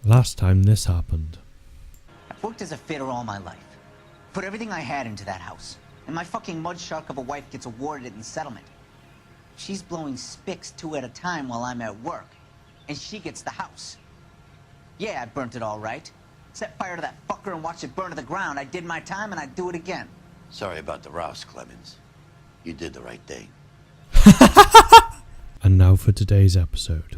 Last time this happened. I've worked as a fitter all my life. Put everything I had into that house. And my fucking mud shark of a wife gets awarded it in settlement. She's blowing spics 2 at a time while I'm at work. And she gets the house. Yeah, I burnt it all right. Set fire to that fucker and watched it burn to the ground. I did my time and I'd do it again. Sorry about the rouse, Clemens. You did the right thing. And now for today's episode.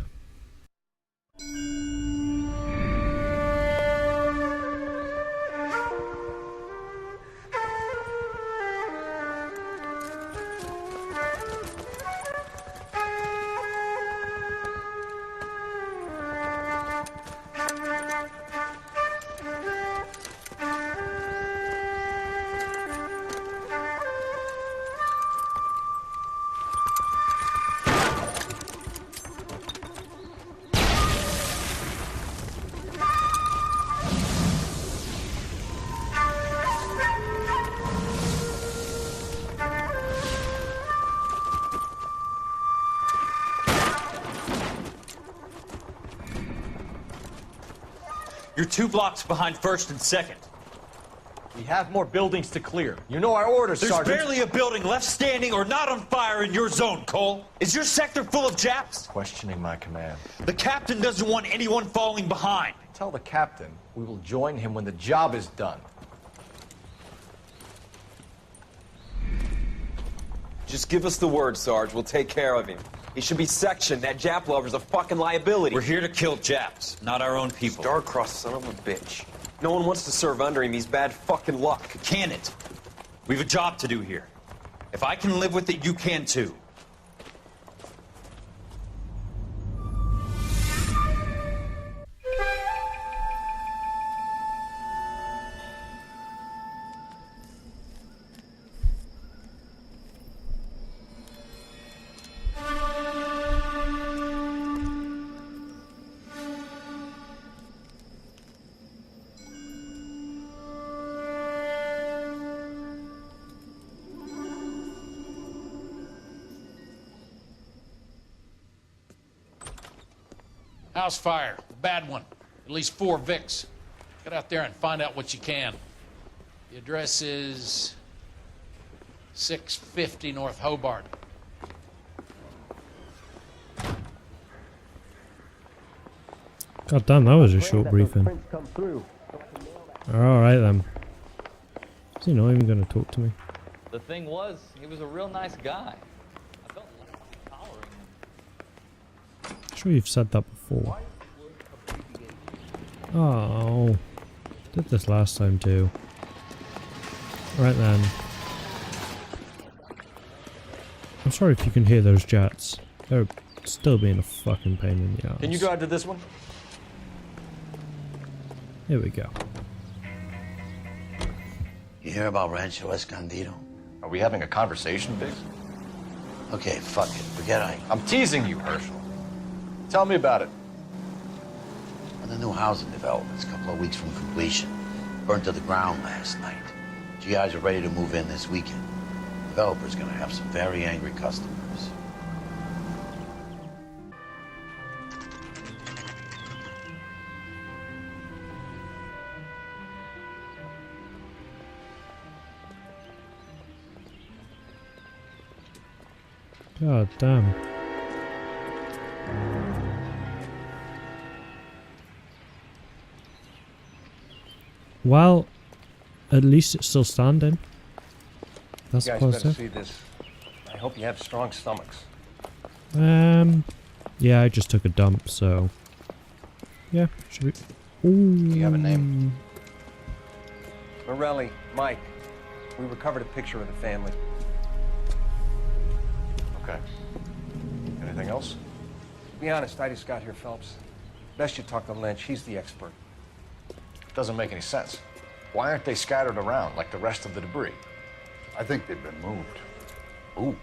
You're 2 blocks behind 1st and 2nd. We have more buildings to clear. You know our orders, There's Sergeant. barely a building left standing or not on fire in your zone, Cole. Is your sector full of Japs? Questioning my command. The captain doesn't want anyone falling behind. Tell the captain we will join him when the job is done. Just give us the word, Sarge. We'll take care of him. He should be sectioned. That Jap lover's a fucking liability. We're here to kill Japs, not our own people. Star-crossed son of a bitch. No one wants to serve under him. He's bad fucking luck. Can it? We've a job to do here. If I can live with it, you can too. House fire, the bad one. At least 4 Vicks. Get out there and find out what you can. The address is 650 North Hobart. God damn, that was a short briefing. Alright then. Is he not even going to talk to me? The thing was, he was a real nice guy. I felt like tolerating him. I'm sure you've said that before. Oh, did this last time too. Right then. I'm sorry if you can hear those jets. They're still being a fucking pain in the ass. Can you drive to this one? Here we go. You hear about Rancho Escondido? Are we having a conversation, Biggs? Okay, fuck it. Forget I... I'm teasing you, Herschel. Tell me about it. On the new housing developments, a couple of weeks from completion. Burnt to the ground last night. GIs are ready to move in this weekend. Developer's gonna have some very angry customers. God damn. Well, at least it's still standing. That's You guys better positive. see this. I hope you have strong stomachs. Yeah, I just took a dump, so yeah, should we? Ooh. Do you have a name? Morelli, Mike. We recovered a picture of the family. Okay. Anything else? To be honest, I just got here, Phelps. Best you talk to Lynch. He's the expert. Doesn't make any sense. Why aren't they scattered around like the rest of the debris? I think they've been moved. Ooh.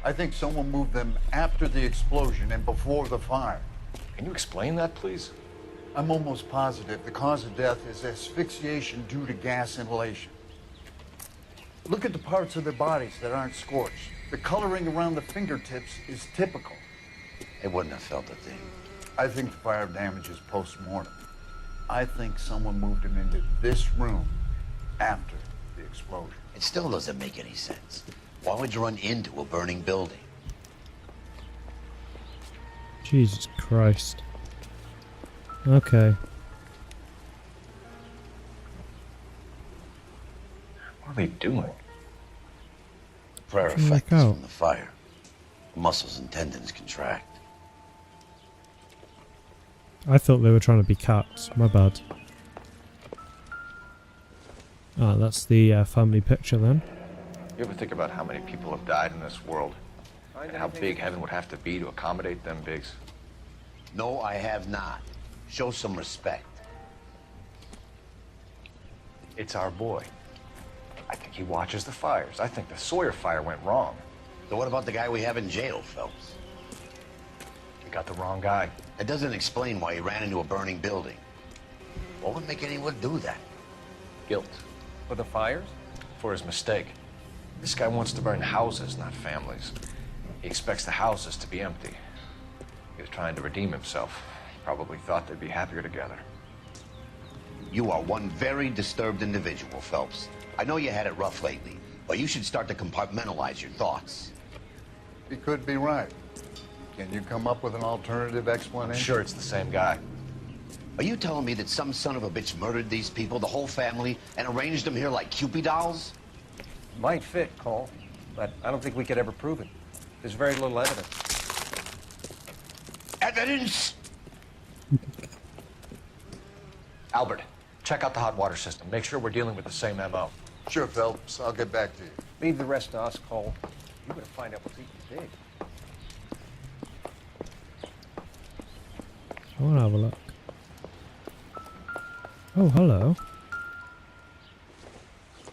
I think someone moved them after the explosion and before the fire. Can you explain that, please? I'm almost positive the cause of death is asphyxiation due to gas inhalation. Look at the parts of their bodies that aren't scorched. The coloring around the fingertips is typical. They wouldn't have felt a thing. I think the fire damage is post-mortem. I think someone moved him into this room after the explosion. It still doesn't make any sense. Why would you run into a burning building? Jesus Christ. Okay. What are they doing? Prayer Check effects out. from the fire. The muscles and tendons contract. I thought they were trying to be cats. My bad. Ah, that's the family picture then. You ever think about how many people have died in this world? And how big heaven would have to be to accommodate them bigs? No, I have not. Show some respect. It's our boy. I think he watches the fires. I think the Sawyer fire went wrong. So what about the guy we have in jail, Phelps? We got the wrong guy. That doesn't explain why he ran into a burning building. What would make anyone do that? Guilt. For the fires? For his mistake. This guy wants to burn houses, not families. He expects the houses to be empty. He was trying to redeem himself. Probably thought they'd be happier together. You are one very disturbed individual, Phelps. I know you had it rough lately, but you should start to compartmentalize your thoughts. He could be right. Can you come up with an alternative I'm explanation? sure it's the same guy. Are you telling me that some son of a bitch murdered these people, the whole family, and arranged them here like Cupid dolls? Might fit, Cole, but I don't think we could ever prove it. There's very little evidence. Evidence? Albert, check out the hot water system. Make sure we're dealing with the same MO. Sure, Phelps. I'll get back to you. Leave the rest to us, Cole. You gotta find out what's eating big. I want to have a look. Oh, hello.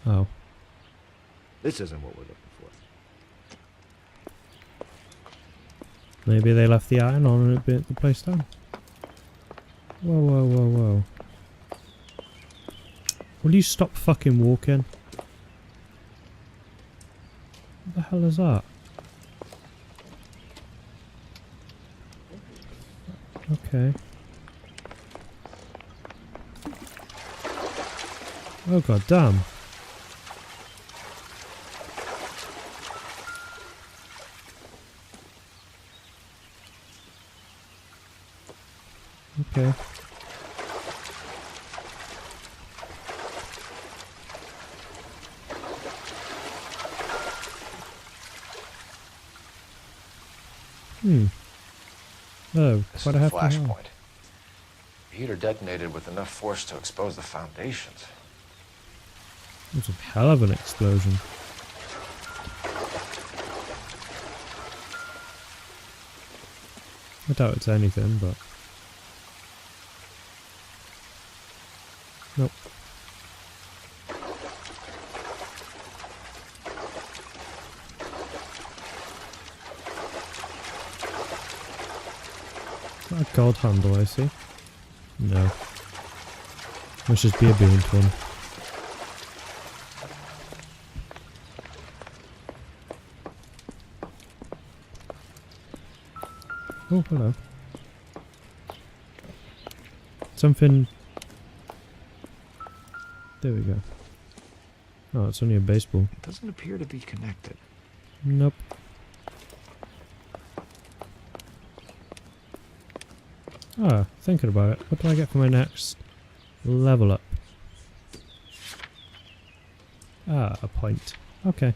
Oh. This isn't what we're looking for. Maybe they left the iron on and it burnt the place down. Whoa, whoa, whoa, whoa. Will you stop fucking walking? What the hell is that? Okay. Oh god damn. Okay. Oh, This quite is a a hefty hole. flashpoint. The heater detonated with enough force to expose the foundations. It was a hell of an explosion. I doubt it's anything, but... Nope. Is that a gold handle I see? No. Must just be a burnt one. Oh, hello. Something... There we go. Oh, it's only a baseball. It doesn't appear to be connected. Nope. Ah, thinking about it. What do I get for my next level up? Ah, a point. Okay.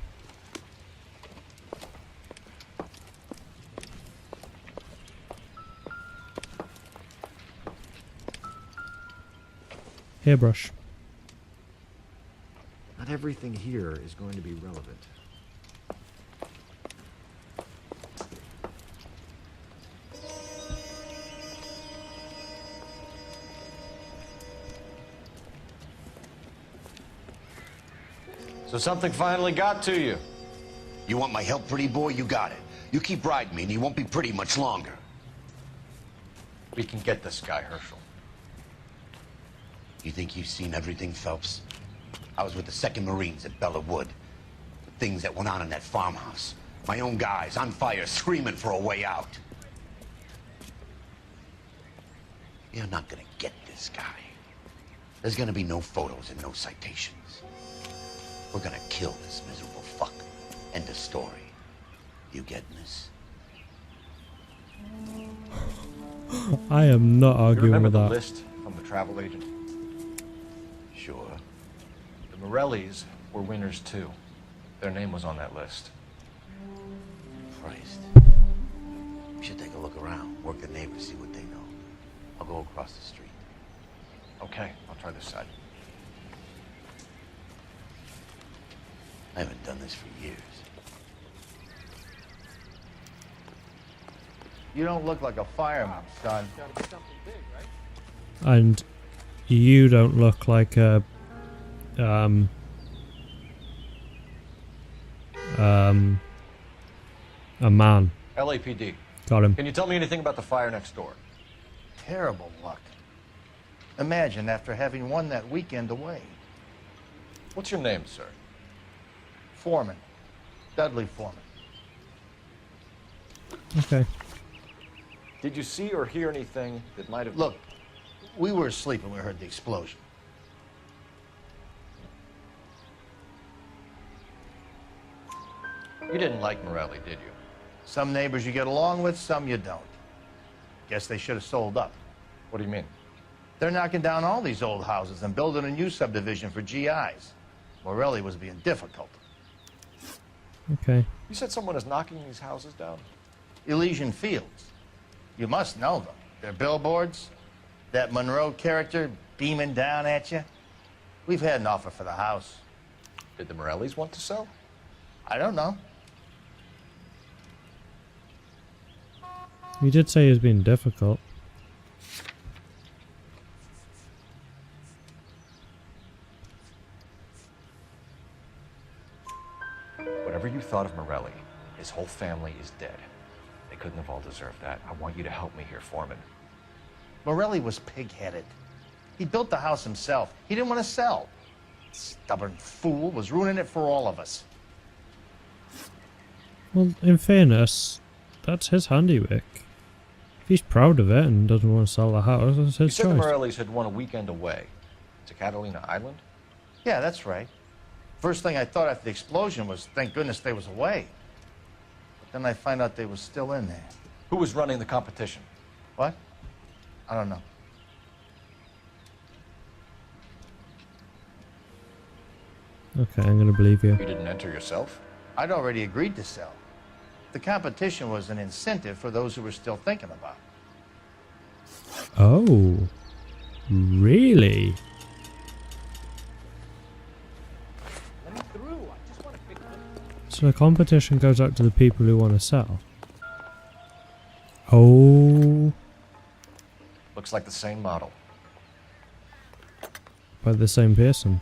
Hairbrush. Not everything here is going to be relevant. So something finally got to you. You want my help, pretty boy? You got it. You keep riding me and you won't be pretty much longer. We can get this guy, Herschel. You think you've seen everything, Phelps? I was with the 2nd Marines at Bella Wood. The things that went on in that farmhouse. My own guys on fire, screaming for a way out. You're not gonna get this guy. There's gonna be no photos and no citations. We're gonna kill this miserable fuck. End of story. You getting this? I am not You arguing remember with the that. list from the travel agent? Sure. The Morellis were winners too. Their name was on that list. Christ. We should take a look around, work the neighbors, see what they know. I'll go across the street. Okay, I'll try this side. I haven't done this for years. You don't look like a fireman, son. And you don't look like a man. LAPD. Got him. Can you tell me anything about the fire next door? Terrible luck. Imagine after having won that weekend away. What's your name, sir? Foreman. Dudley Foreman. Okay. Did you see or hear anything that might have... Look, we were asleep when we heard the explosion. You didn't like Morelli, did you? Some neighbors you get along with, some you don't. Guess they should have sold up. What do you mean? They're knocking down all these old houses and building a new subdivision for GIs. Morelli was being difficult. Okay. You said someone is knocking these houses down? Elysian Fields. You must know them. Their billboards, that Monroe character beaming down at you. We've had an offer for the house. Did the Morellis want to sell? I don't know. You did say he was being difficult. Whatever you thought of Morelli, his whole family is dead. They couldn't have all deserved that. I want you to help me here, Foreman. Morelli was pig-headed. He built the house himself. He didn't want to sell. Stubborn fool was ruining it for all of us. Well, in fairness, that's his handiwork. If he's proud of it and doesn't want to sell the house, that's You his said the choice. Morellis had won a weekend away to Catalina Island? Yeah, that's right. First thing I thought after the explosion was, thank goodness they was away. But then I find out they was still in there. Who was running the competition? What? I don't know. Okay, I'm gonna believe you. You didn't enter yourself? I'd already agreed to sell. The competition was an incentive for those who were still thinking about it. Oh, really? So the competition goes out to the people who want to sell. Oh, Looks like the same model. by the same person.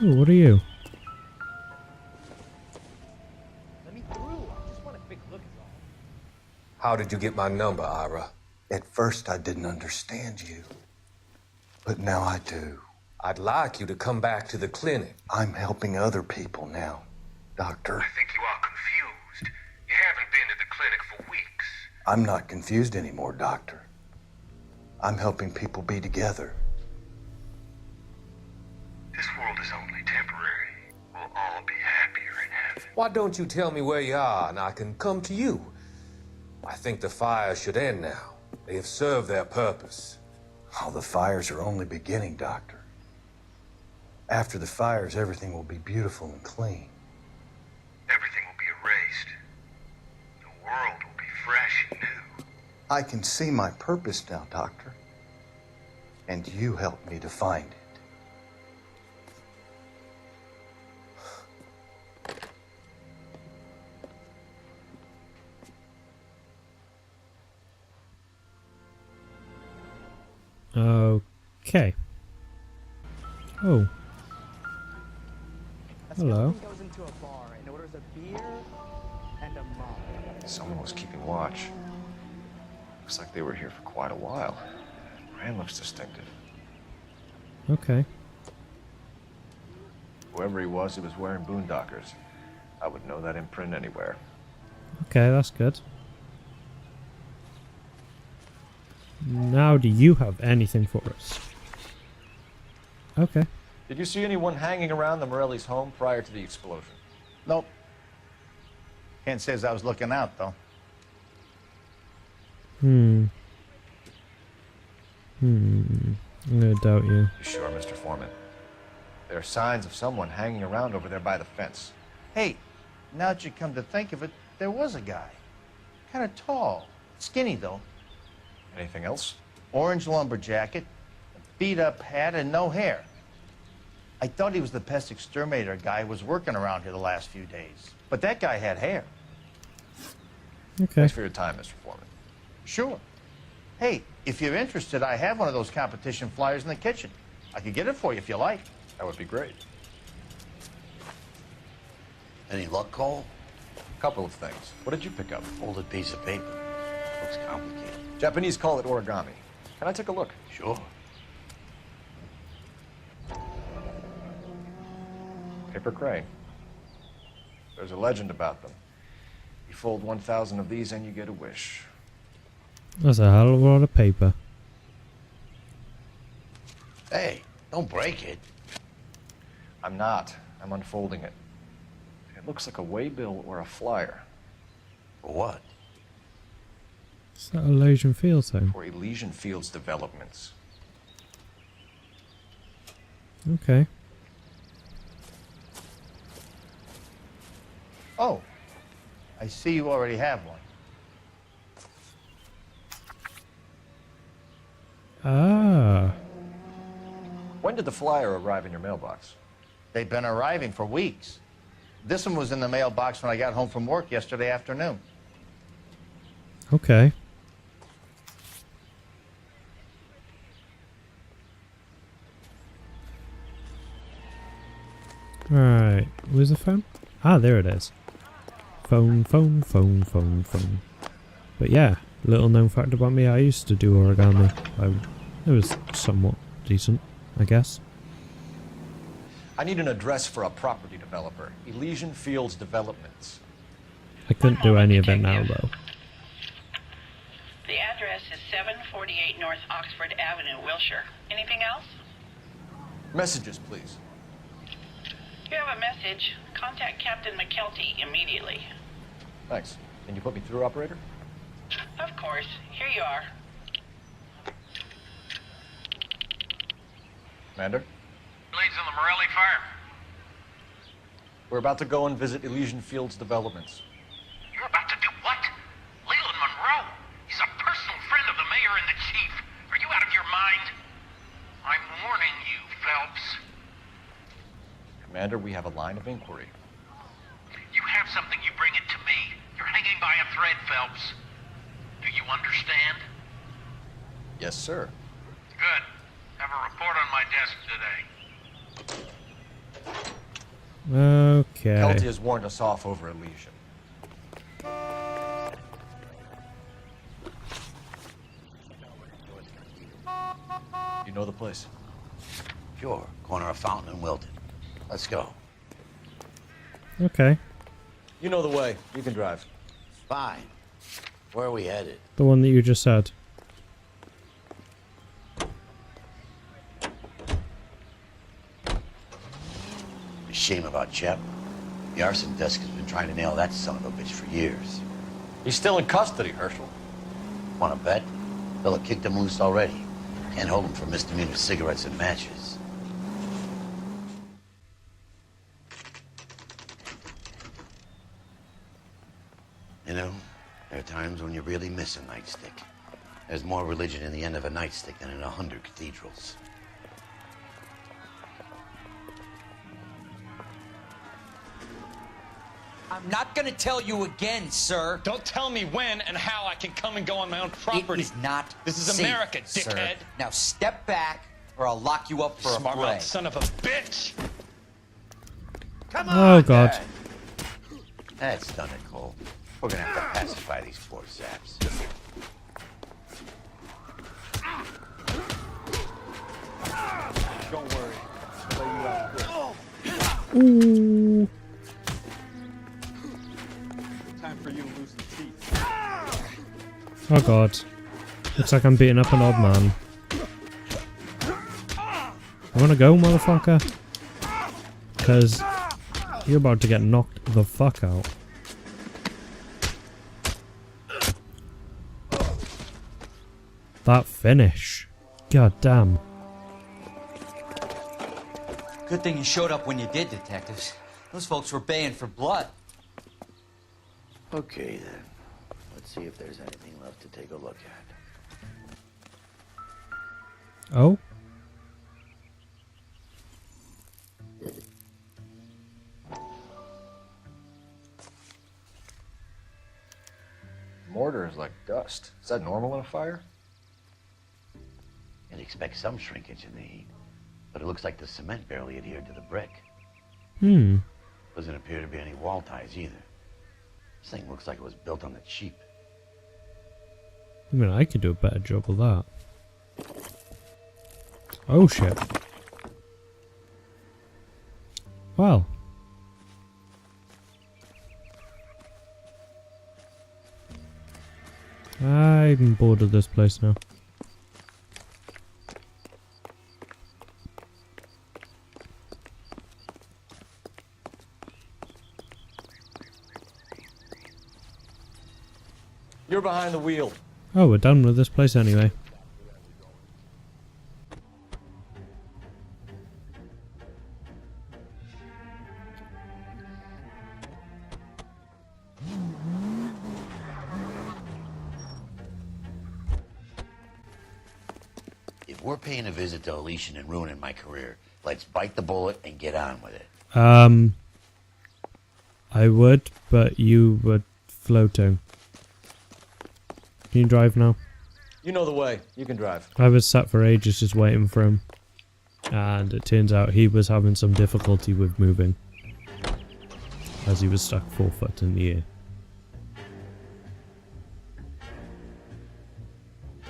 Oh, what are you? How did you get my number, Ira? At first, I didn't understand you. But now I do. I'd like you to come back to the clinic. I'm helping other people now, Doctor. I think you are confused. You haven't been to the clinic for weeks. I'm not confused anymore, Doctor. I'm helping people be together. This world is only temporary. We'll all be happier in heaven. Why don't you tell me where you are and I can come to you? I think the fires should end now. They have served their purpose. Oh, the fires are only beginning, Doctor. After the fires, everything will be beautiful and clean. Everything will be erased. The world will be fresh and new. I can see my purpose now, Doctor. And you helped me to find it. Okay. Oh. Hello. Goes into a bar and orders a beer and a mug. Someone was keeping watch. Looks like they were here for quite a while. Brand looks distinctive. Okay. Whoever he was wearing boondockers. I would know that imprint anywhere. Okay, that's good. Now, do you have anything for us? Okay. Did you see anyone hanging around the Morelli's home prior to the explosion? Nope. Can't say as I was looking out, though. I'm gonna doubt you. You sure, Mr. Foreman? There are signs of someone hanging around over there by the fence. Hey, now that you come to think of it, there was a guy. Kind of tall. Skinny, though. Anything else? Orange lumber jacket, a beat-up hat, and no hair. I thought he was the pest exterminator guy who was working around here the last few days. But that guy had hair. Okay. Thanks for your time, Mr. Foreman. Sure. Hey, if you're interested, I have one of those competition flyers in the kitchen. I could get it for you if you like. That would be great. Any luck, Cole? Couple of things. What did you pick up? Folded piece of paper. Looks complicated. Japanese call it origami. Can I take a look? Sure. Paper crane. There's a legend about them. You fold 1,000 of these and you get a wish. That's a hell of a lot of paper. Hey, don't break it. I'm not. I'm unfolding it. It looks like a waybill or a flyer. For what? Is that Elysian Fields thing? For Elysian Fields developments. Okay. Oh, I see you already have one. Ah. When did the flyer arrive in your mailbox? They've been arriving for weeks. This one was in the mailbox when I got home from work yesterday afternoon. Okay. Alright, where's the phone? Ah, there it is. Phone. But yeah, little known fact about me, I used to do origami. It was somewhat decent, I guess. I need an address for a property developer. Elysian Fields Developments. I couldn't do any of it now, though. The address is 748 North Oxford Avenue, Wilshire. Anything else? Messages, please. You have a message. Contact Captain McKelty immediately. Thanks. Can you put me through, operator? Of course. Here you are. Commander? Blades on the Morelli fire. We're about to go and visit Elysian Fields Developments. You're about to do what? Leland Monroe. He's a personal friend of the mayor and the chief. Are you out of your mind? I'm warning you, Phelps. Commander, we have a line of inquiry. You have something, you bring it to me. You're hanging by a thread, Phelps. Do you understand? Yes, sir. Good. Have a report on my desk today. Okay. Kelty has warned us off over Elysian. You know the place? Sure. Corner of Fountain and Wilton. Let's go. Okay. You know the way. You can drive. Fine. Where are we headed? The one that you just said. A shame about Shep. The arson desk has been trying to nail that son of a bitch for years. He's still in custody, Herschel. Want to bet? Fella kicked him loose already. Can't hold him for misdemeanor cigarettes and matches. You know, there are times when you really miss a nightstick. There's more religion in the end of a nightstick than in 100 cathedrals. I'm not gonna tell you again, sir. Don't tell me when and how I can come and go on my own property. It is not This is safe, America, sir. dickhead. Now step back, or I'll lock you up for a Smart fray. mouth son of a bitch. Come Oh, God. Dad. That's done it, Cole. We're gonna have to pacify these poor saps. Don't worry. I'll lay you out good. Ooh. Time for you to lose the teeth. Oh god. Looks like I'm beating up an old man. You wanna go, motherfucker? Because you're about to get knocked the fuck out. That finish. God damn. Good thing you showed up when you did, detectives. Those folks were baying for blood. Okay, then. Let's see if there's anything left to take a look at. Oh? Mortar is like dust. Is that normal in a fire? You'd expect some shrinkage in the heat, but it looks like the cement barely adhered to the brick. Doesn't appear to be any wall ties either. This thing looks like it was built on the cheap. I mean, I could do a better job of that. Oh shit. Well. I'm bored of this place now. You're behind the wheel. Oh, we're done with this place anyway. If we're paying a visit to Elysian and ruining my career, let's bite the bullet and get on with it. I would, but you were floating. Can you drive now? You know the way. You can drive. I was sat for ages just waiting for him. And it turns out he was having some difficulty with moving. As he was stuck 4 foot in the air.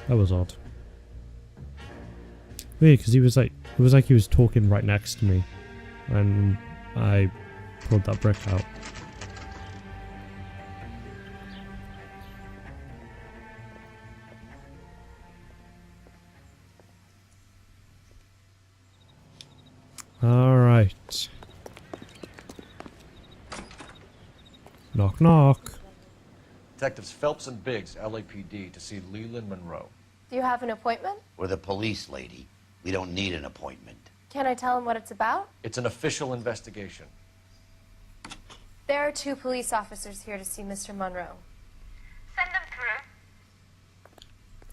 That was odd. Weird, because he was like, it was like he was talking right next to me. And I pulled that brick out. Alright. Knock knock. Detectives Phelps and Biggs, LAPD, to see Leland Monroe. Do you have an appointment? We're the police, lady. We don't need an appointment. Can I tell him what it's about? It's an official investigation. There are 2 police officers here to see Mr. Monroe. Send them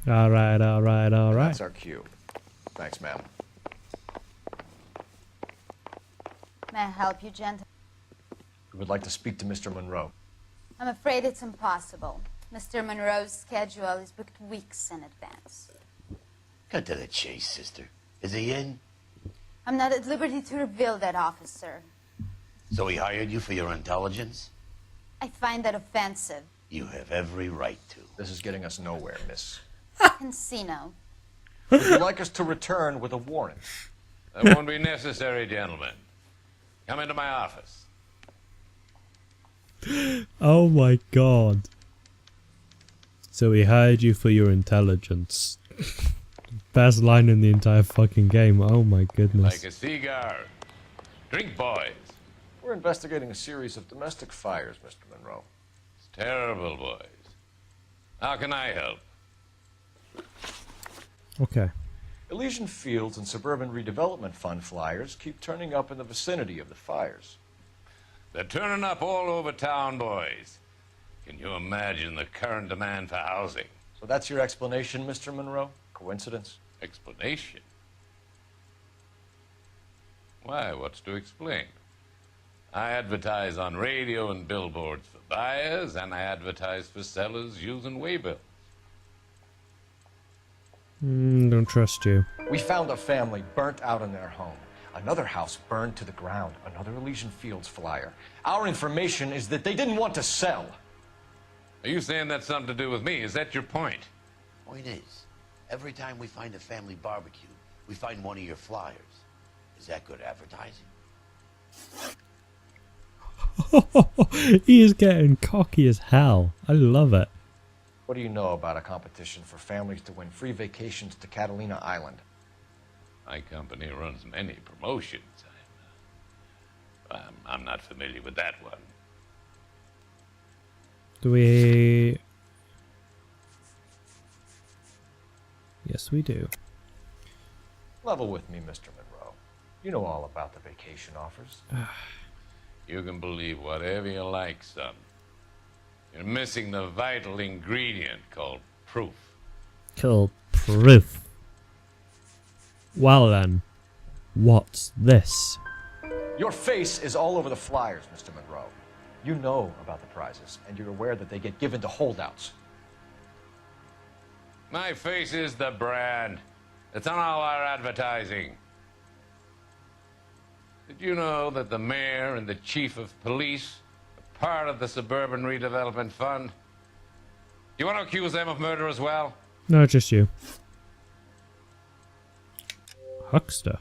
through. Alright, alright, alright. That's our cue. Thanks, ma'am. May I help you, gentlemen? We would like to speak to Mr. Monroe. I'm afraid it's impossible. Mr. Monroe's schedule is booked weeks in advance. Cut to the chase, sister. Is he in? I'm not at liberty to reveal that, officer. So he hired you for your intelligence? I find that offensive. You have every right to. This is getting us nowhere, miss. Casino. Would you like us to return with a warrant? That won't be necessary, gentlemen. Come into my office. Oh my god. So he hired you for your intelligence. Best line in the entire fucking game. Oh my goodness. Like a cigar. Drink, boys. We're investigating a series of domestic fires, Mr. Monroe. It's terrible, boys. How can I help? Okay. Elysian Fields and Suburban Redevelopment Fund flyers keep turning up in the vicinity of the fires. They're turning up all over town, boys. Can you imagine the current demand for housing? So that's your explanation, Mr. Monroe? Coincidence? Explanation? Why, what's to explain? I advertise on radio and billboards for buyers, and I advertise for sellers using waybills. Don't trust you. We found a family burnt out in their home. Another house burned to the ground. Another Elysian Fields flyer. Our information is that they didn't want to sell. Are you saying that's something to do with me? Is that your point? Point is, every time we find a family barbecue, we find one of your flyers. Is that good advertising? He is getting cocky as hell. I love it. What do you know about a competition for families to win free vacations to Catalina Island? My company runs many promotions. I'm not familiar with that one. Do we... Yes, we do. Level with me, Mr. Monroe. You know all about the vacation offers. You can believe whatever you like, son. You're missing the vital ingredient called proof. Called proof. Well then, what's this? Your face is all over the flyers, Mr. Monroe. You know about the prizes, and you're aware that they get given to holdouts. My face is the brand. It's on all our advertising. Did you know that the mayor and the chief of police are part of the Suburban Redevelopment Fund? You want to accuse them of murder as well? No, just you. Huckster.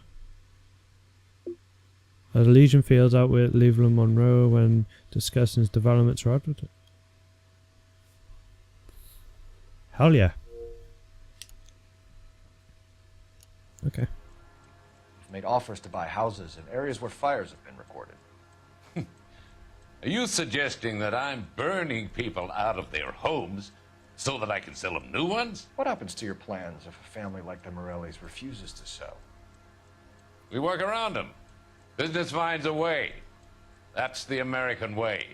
As Elysian Fields outwit Leland Monroe when discussing his developments or advertising. Hell yeah. Okay. You've made offers to buy houses in areas where fires have been recorded. Are you suggesting that I'm burning people out of their homes so that I can sell them new ones? What happens to your plans if a family like the Morellis refuses to sell? We work around them. Business finds a way. That's the American way.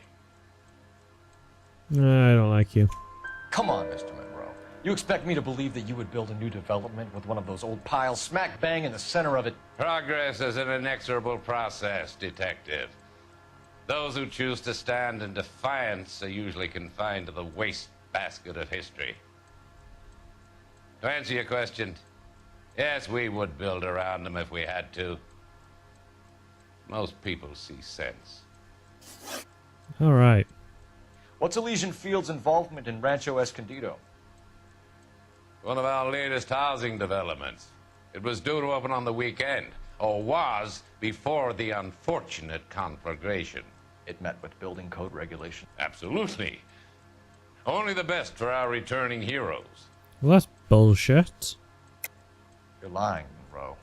I don't like you. Come on, Mr. Monroe. You expect me to believe that you would build a new development with one of those old piles smack bang in the center of it? Progress is an inexorable process, Detective. Those who choose to stand in defiance are usually confined to the wastebasket of history. To answer your question, yes, we would build around them if we had to. Most people see sense. Alright. What's Elysian Fields' involvement in Rancho Escondido? One of our latest housing developments. It was due to open on the weekend, or was before the unfortunate conflagration. It met with building code regulation? Absolutely. Only the best for our returning heroes. Well, that's bullshit. You're lying, Monroe.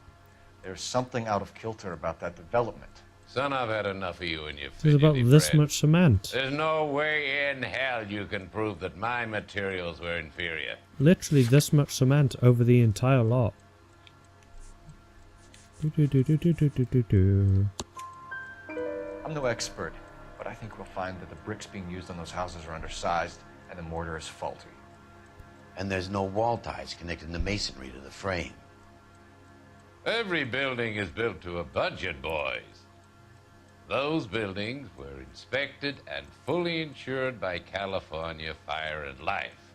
There's something out of kilter about that development. Son, I've had enough of you and your There's about this friend. much cement. There's no way in hell you can prove that my materials were inferior. Literally this much cement over the entire lot. I'm no expert, but I think we'll find that the bricks being used on those houses are undersized and the mortar is faulty. And there's no wall ties connecting the masonry to the frame. Every building is built to a budget, boys. Those buildings were inspected and fully insured by California Fire and Life.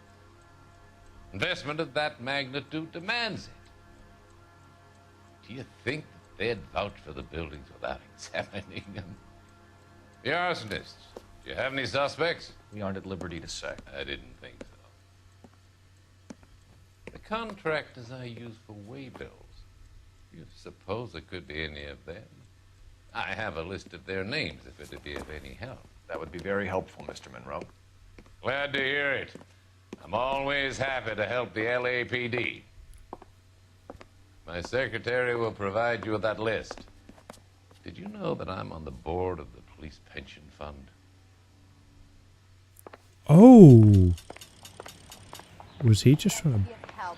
Investment of that magnitude demands it. Do you think that they'd vouch for the buildings without examining them? The arsonists, do you have any suspects? We aren't at liberty to say. I didn't think so. The contractors I use for waybills, you suppose it could be any of them? I have a list of their names if it'd be of any help. That would be very helpful, Mr. Monroe. Glad to hear it. I'm always happy to help the LAPD. My secretary will provide you with that list. Did you know that I'm on the board of the police pension fund? Oh! Was he just trying to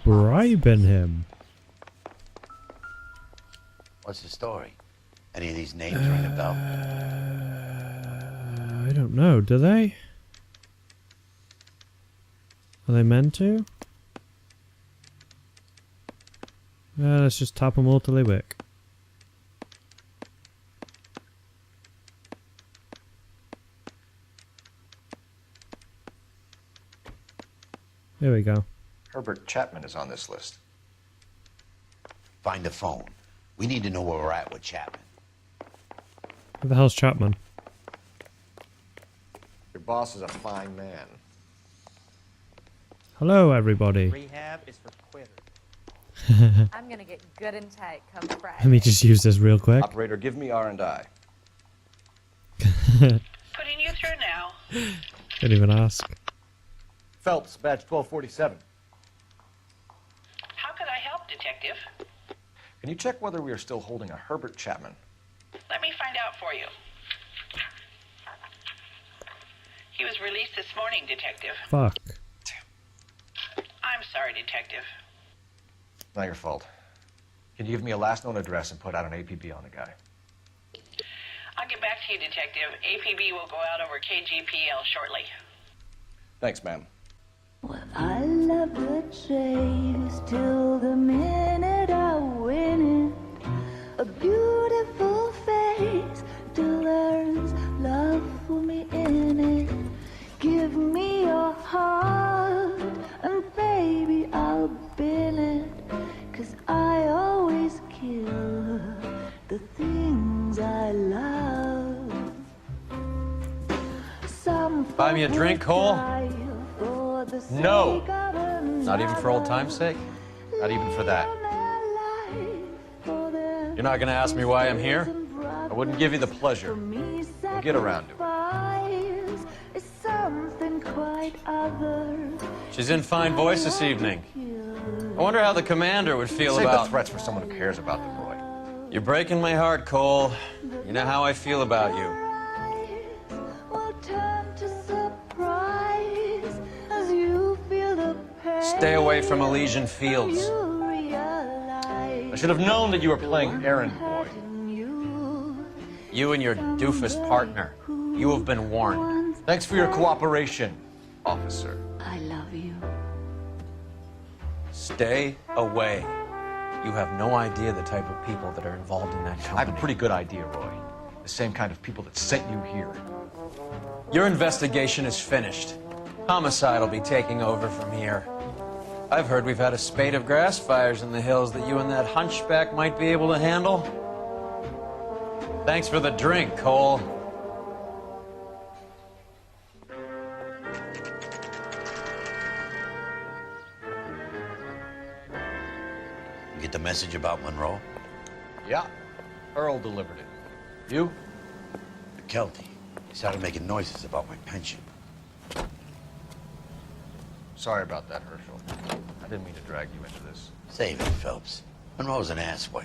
bribe him? What's the story? Any of these names ring a bell? I don't know. Do they? Are they meant to? Let's just tap them all till they work. There we go. Herbert Chapman is on this list. Find the phone. We need to know where we're at with Chapman. Who the hell's Chapman? Your boss is a fine man. Hello, everybody. Rehab is for quitters. I'm gonna get good and tight come Friday. Let me just use this real quick. Operator, give me R&I. Putting you through now. Didn't even ask. Phelps, badge 1247. How could I help, Detective? Can you check whether we are still holding a Herbert Chapman? Let me find out for you. He was released this morning, Detective. Fuck. I'm sorry, Detective. Not your fault. Can you give me a last known address and put out an APB on the guy? I'll get back to you, Detective. APB will go out over KGPL shortly. Thanks, ma'am. I love the chase till the minute I win it. A beautiful face till there's love for me in it. Give me your heart and baby I'll bin it. 'Cause I always kill the things I love. Some Buy me a drink, Cole? for the No. sake of Not even for old time's sake? Not even for that. You're not gonna ask me why I'm here? I wouldn't give you the pleasure. We'll get around to it. Is something quite other. She's in fine voice this evening. I wonder how the commander would feel Save about the threats for someone who cares about the boy. You're breaking my heart, Cole. You know how I feel about you. Will turn to surprise as you feel the pain. Stay away from Elysian Fields. You realize I should have known that you were playing errand boy. You and your doofus partner. You have been warned. Thanks for your cooperation, officer. I love you. Stay away. You have no idea the type of people that are involved in that company. I have a pretty good idea, Roy. The same kind of people that sent you here. Your investigation is finished. Homicide will be taking over from here. I've heard we've had a spate of grass fires in the hills that you and that hunchback might be able to handle. Thanks for the drink, Cole. Get the message about Monroe? Yeah, Earl delivered it. You? McKelty. He started making noises about my pension. Sorry about that, Herschel. I didn't mean to drag you into this. Save it, Phelps. Monroe's an asswipe.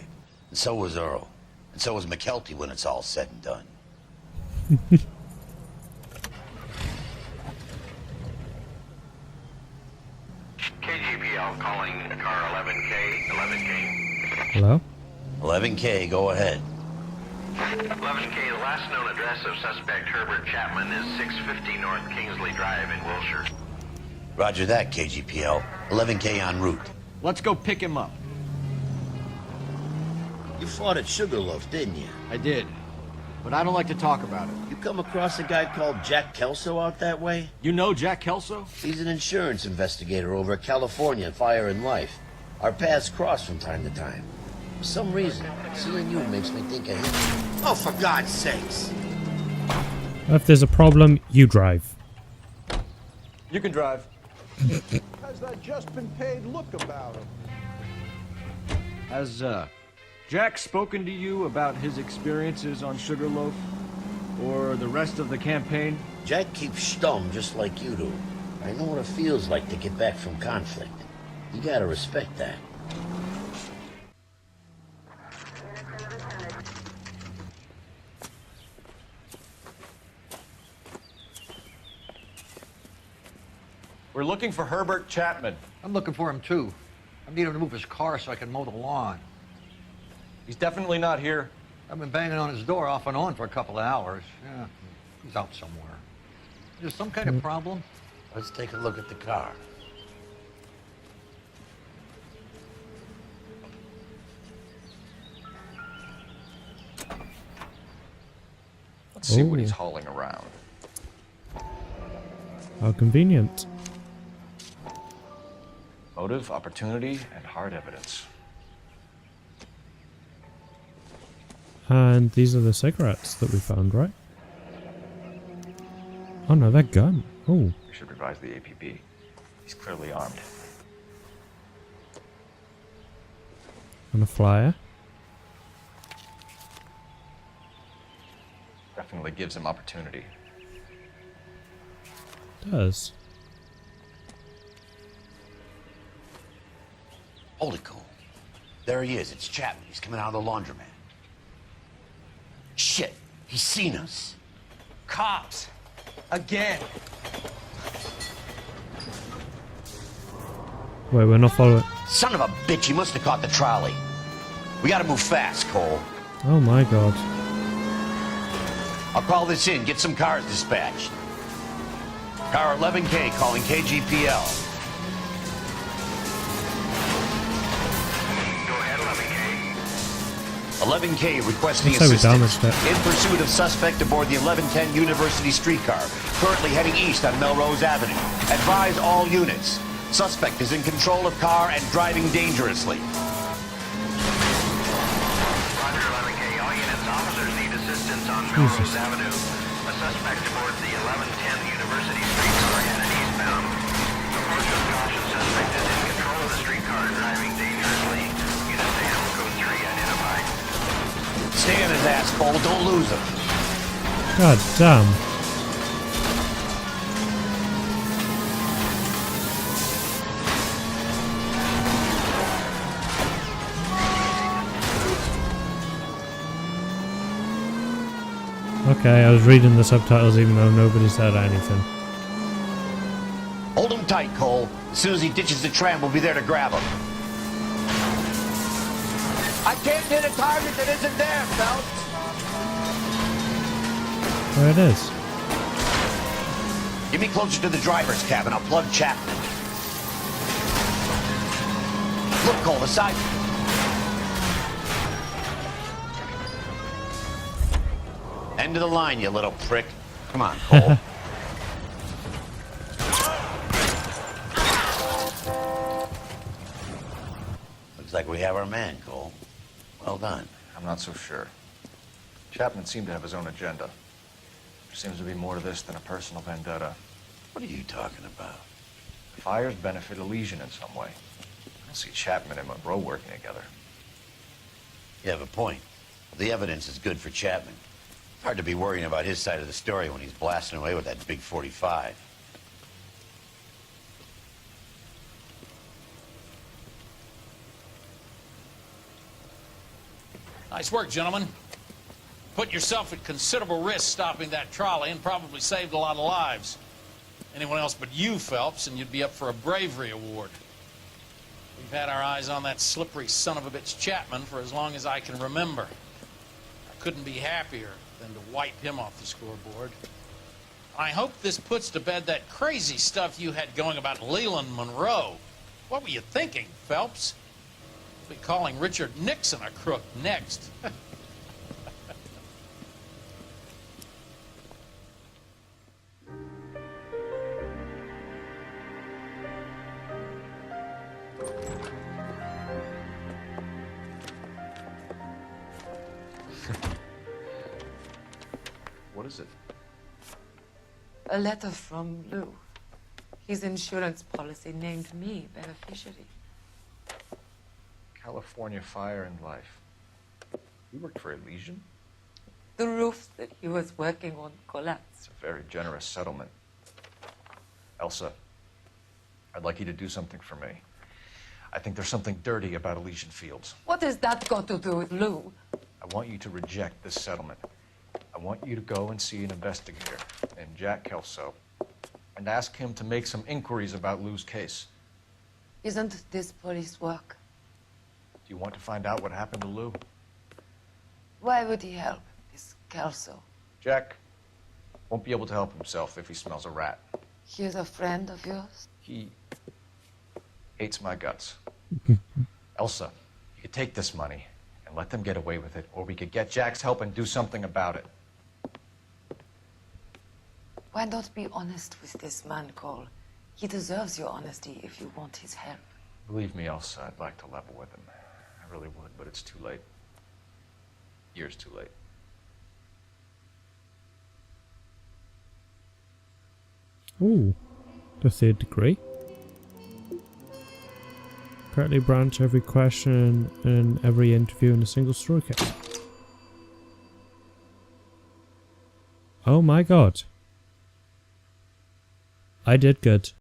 And so was Earl. And so was McKelty when it's all said and done. KGPL calling car 11K. 11K. Hello? 11K, go ahead. 11K, the last known address of suspect Herbert Chapman is 650 North Kingsley Drive in Wilshire. Roger that, KGPL. 11K en route. Let's go pick him up. You fought at Sugarloaf, didn't you? I did, but I don't like to talk about it. You come across a guy called Jack Kelso out that way? You know Jack Kelso? He's an insurance investigator over at California Fire and Life. Our paths cross from time to time. For some reason, seeing you makes me think of him. Oh, for God's sakes! If there's a problem, you drive. You can drive. Has that just been paid look about him? Has, Jack spoken to you about his experiences on Sugarloaf? Or the rest of the campaign? Jack keeps stum just like you do. I know what it feels like to get back from conflict. You gotta respect that. We're looking for Herbert Chapman. I'm looking for him, too. I need him to move his car so I can mow the lawn. He's definitely not here. I've been banging on his door off and on for a couple of hours. Yeah, he's out somewhere. Is there some kind of problem? Let's take a look at the car. Let's see what Ooh. he's hauling around. How convenient. Motive, opportunity, and hard evidence. And these are the cigarettes that we found, right? Oh no, they're gun. Oh. We should revise the APB. He's clearly armed. And a flyer. Definitely gives him opportunity. Does. Hold it, Cole. There he is. It's Chapman. He's coming out of the laundromat. Shit. He's seen us. Cops. Again. Wait, we're not following. Son of a bitch. He must have caught the trolley. We gotta move fast, Cole. Oh my god. I'll call this in. Get some cars dispatched. Car 11K calling KGPL. Go ahead, 11K. 11K requesting Looks like we assistance. damaged it. In pursuit of suspect aboard the 1110 University streetcar, currently heading east on Melrose Avenue. Advise all units. Suspect is in control of car and driving dangerously. Roger, 11K. All units, officers need assistance on Melrose Avenue. A suspect aboard the 1110 University streetcar headed eastbound. Report of caution, suspect is in control of the streetcar and driving dangerously. Unit AM code 3 identified. Stay on his ass, Cole. Don't lose him. God damn. Okay, I was reading the subtitles even though nobody said anything. Hold him tight, Cole. As soon as he ditches the tram, we'll be there to grab him. I can't hit a target that isn't there, Phelps. There it is. Get me closer to the driver's cabin. I'll plug Chapman. Look, Cole, aside. End of the line, you little prick. Come on, Cole. Looks like we have our man, Cole. Well done. I'm not so sure. Chapman seemed to have his own agenda. There seems to be more to this than a personal vendetta. What are you talking about? The fires benefit Elysian in some way. I don't see Chapman and Monroe working together. You have a point. The evidence is good for Chapman. Hard to be worrying about his side of the story when he's blasting away with that big 45. Nice work, gentlemen. Put yourself at considerable risk stopping that trolley and probably saved a lot of lives. Anyone else but you, Phelps, and you'd be up for a bravery award. We've had our eyes on that slippery son of a bitch Chapman for as long as I can remember. I couldn't be happier than to wipe him off the scoreboard. I hope this puts to bed that crazy stuff you had going about Leland Monroe. What were you thinking, Phelps? We'll be calling Richard Nixon a crook next. What is it? A letter from Lou. His insurance policy named me beneficiary. California Fire and Life. You worked for Elysian? The roofs that he was working on collapsed. It's a very generous settlement. Elsa, I'd like you to do something for me. I think there's something dirty about Elysian Fields. What has that got to do with Lou? I want you to reject this settlement. I want you to go and see an investigator named Jack Kelso and ask him to make some inquiries about Lou's case. Isn't this police work? Do you want to find out what happened to Lou? Why would he help, this Kelso? Jack won't be able to help himself if he smells a rat. He is a friend of yours? He hates my guts. Elsa, you could take this money and let them get away with it, or we could get Jack's help and do something about it. Why not be honest with this man, Cole? He deserves your honesty if you want his help. Believe me, Elsa, I'd like to level with him. I really would, but it's too late. Years too late. Ooh, the third degree. Correctly branch every question and every interview in a single story case. Oh my god. I did good.